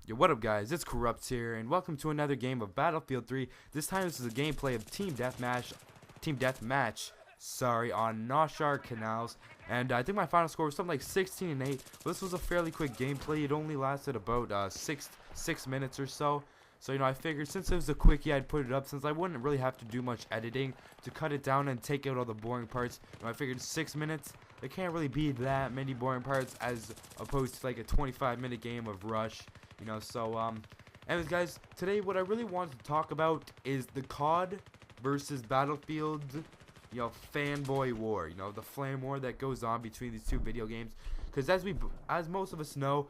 Yo, what up guys, it's Corrupt here, and welcome to another game of Battlefield 3. This time this is a gameplay of Team Deathmatch, on Noshahr Canals. And I think my final score was something like 16-8. This was a fairly quick gameplay. It only lasted about six minutes or so. So, I figured since it was a quickie, I'd put it up since I wouldn't really have to do much editing to cut it down and take out all the boring parts. I figured 6 minutes, there can't really be that many boring parts as opposed to like a 25-minute game of Rush. Anyways guys, today what I really wanted to talk about is the CoD versus Battlefield, fanboy war, the flame war that goes on between these two video games. Because as most of us know,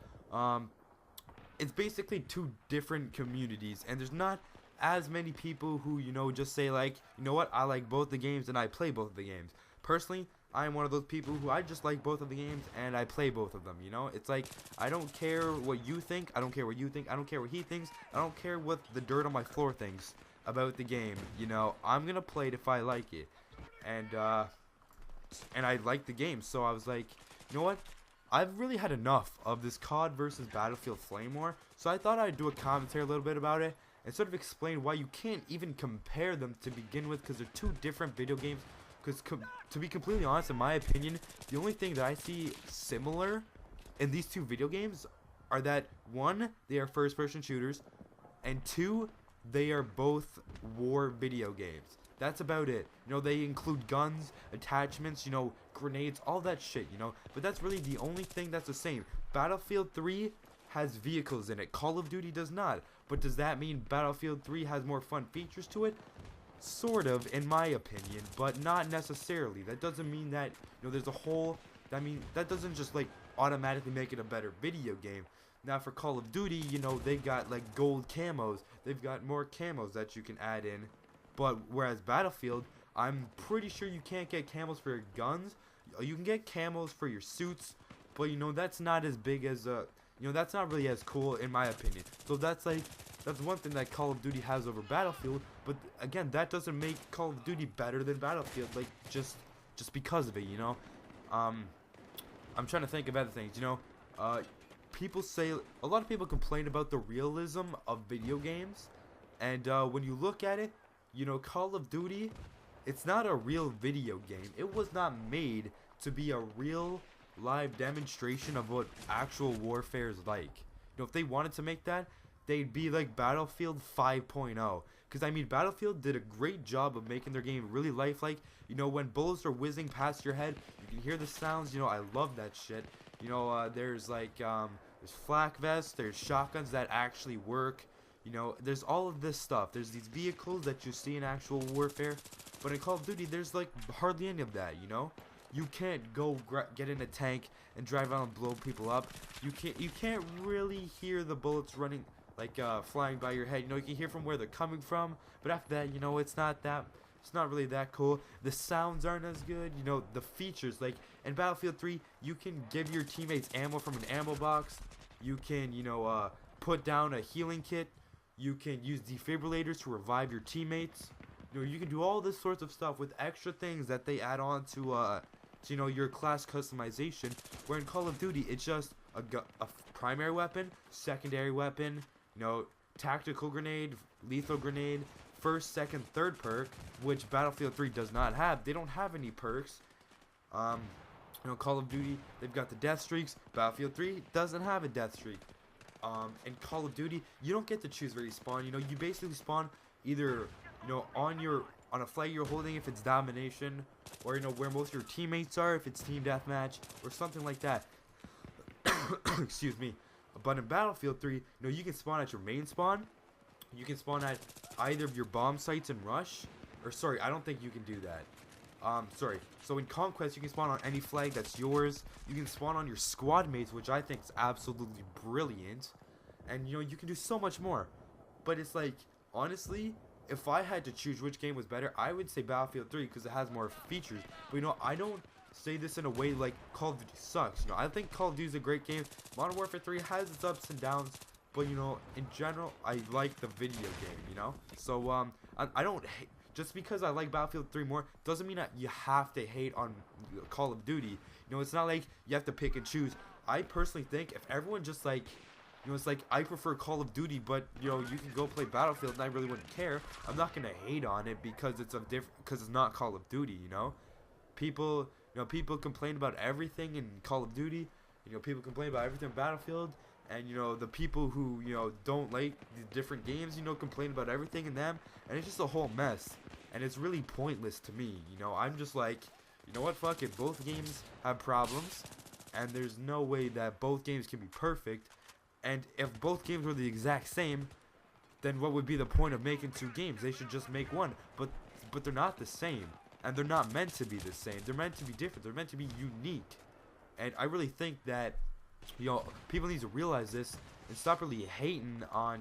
it's basically two different communities, and there's not as many people who, just say like, what, I like both the games and I play both of the games. Personally, I am one of those people who I just like both of the games and I play both of them, It's like, I don't care what you think, I don't care what you think, I don't care what he thinks, I don't care what the dirt on my floor thinks about the game, I'm gonna play it if I like it. And I like the game, so I was like, you know what? I've really had enough of this CoD versus Battlefield Flame War, so I thought I'd do a commentary a little bit about it and sort of explain why you can't even compare them to begin with, because they're two different video games. Because to be completely honest, in my opinion, the only thing that I see similar in these two video games are that, one, they are first-person shooters, and two, they are both war video games. That's about it. They include guns, attachments, grenades, all that shit, But that's really the only thing that's the same. Battlefield 3 has vehicles in it. Call of Duty does not. But does that mean Battlefield 3 has more fun features to it? Sort of, in my opinion, but not necessarily. That doesn't mean that, there's a whole, that doesn't just, like, automatically make it a better video game. Now, for Call of Duty, they got, like, gold camos. They've got more camos that you can add in. But whereas Battlefield, I'm pretty sure you can't get camos for your guns. You can get camos for your suits, but, that's not as big as, that's not really as cool, in my opinion. So that's one thing that Call of Duty has over Battlefield, but again, that doesn't make Call of Duty better than Battlefield, like, just because of it, I'm trying to think of other things, people say, a lot of people complain about the realism of video games, and when you look at it, Call of Duty, it's not a real video game. It was not made to be a real live demonstration of what actual warfare is like. If they wanted to make that, they'd be like Battlefield 5.0. Because, Battlefield did a great job of making their game really lifelike. When bullets are whizzing past your head, you can hear the sounds. I love that shit. There's like, there's flak vests, there's shotguns that actually work. There's all of this stuff. There's these vehicles that you see in actual warfare. But in Call of Duty, there's like hardly any of that, You can't go get in a tank and drive out and blow people up. You can't really hear the bullets running, like flying by your head. You can hear from where they're coming from. But after that, it's not really that cool. The sounds aren't as good. The features, like in Battlefield 3, you can give your teammates ammo from an ammo box. You can, put down a healing kit. You can use defibrillators to revive your teammates. You can do all this sorts of stuff with extra things that they add on to your class customization. Where in Call of Duty, it's just a primary weapon, secondary weapon, tactical grenade, lethal grenade, first, second, third perk, which Battlefield 3 does not have. They don't have any perks. Call of Duty, they've got the death streaks. Battlefield 3 doesn't have a death streak. In Call of Duty, you don't get to choose where you spawn. You basically spawn either, on a flag you're holding if it's domination, or where most of your teammates are if it's team deathmatch, or something like that. Excuse me. But in Battlefield 3, you can spawn at your main spawn. You can spawn at either of your bomb sites in Rush, or sorry, I don't think you can do that. Sorry. So in Conquest, you can spawn on any flag that's yours. You can spawn on your squad mates, which I think is absolutely brilliant. And, you can do so much more. But it's like, honestly, if I had to choose which game was better, I would say Battlefield 3 because it has more features. But, I don't say this in a way like Call of Duty sucks. I think Call of Duty is a great game. Modern Warfare 3 has its ups and downs. But, in general, I like the video game, So, I don't hate. Just because I like Battlefield 3 more doesn't mean that you have to hate on Call of Duty. It's not like you have to pick and choose. I personally think if everyone just like You know, it's like I prefer Call of Duty, but you know, you can go play Battlefield, and I really wouldn't care. I'm not gonna hate on it because it's because it's not Call of Duty. You know, people complain about everything in Call of Duty. You know, people complain about everything in Battlefield, and you know, the people who don't like the different games, complain about everything in them, and it's just a whole mess, and it's really pointless to me. You know, I'm just like, you know what, fuck it. Both games have problems, and there's no way that both games can be perfect. And if both games were the exact same, then what would be the point of making two games? They should just make one. But they're not the same, and they're not meant to be the same. They're meant to be different. They're meant to be unique. And I really think that people need to realize this and stop really hating on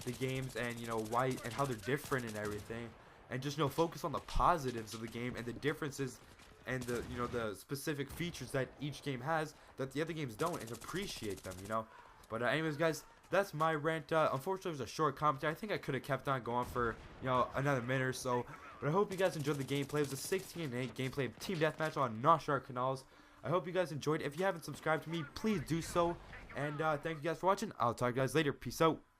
the games and why and how they're different and everything, and just focus on the positives of the game and the differences and the the specific features that each game has that the other games don't, and appreciate them. But anyways, guys, that's my rant. Unfortunately, it was a short commentary. I think I could have kept on going for another minute or so. But I hope you guys enjoyed the gameplay. It was a 16-8 gameplay of Team Deathmatch on Noshahr Canals. I hope you guys enjoyed. If you haven't subscribed to me, please do so. And thank you guys for watching. I'll talk to you guys later. Peace out.